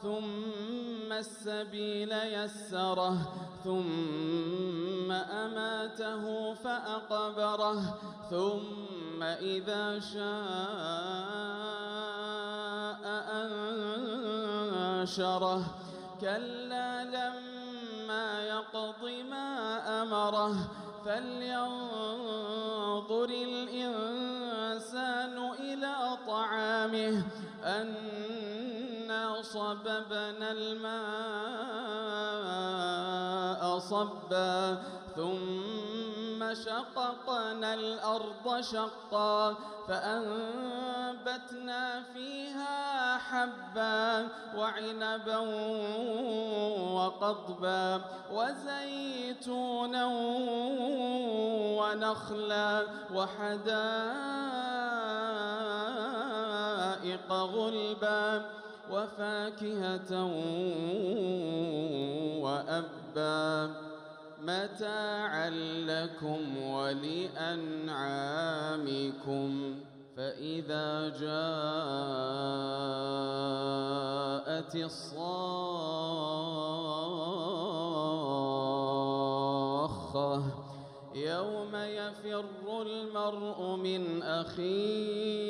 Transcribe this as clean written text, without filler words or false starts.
ثم السبيل يسره ثم أماته فأقبره ثم إذا شاء أنشره كلا لما يقض ما أمره فلينظر الإنسان إلى طعامه أنا صببنا الماء صبا ثم شققنا الأرض شقا فأنبتنا فيها حبا وعنبا وقضبا وزيتونا ونخلا وحدائق غلبا وفاكهة وأبا متاعا لكم ولأنعامكم فإذا جاءت الصاخة يوم يفر المرء من أخيه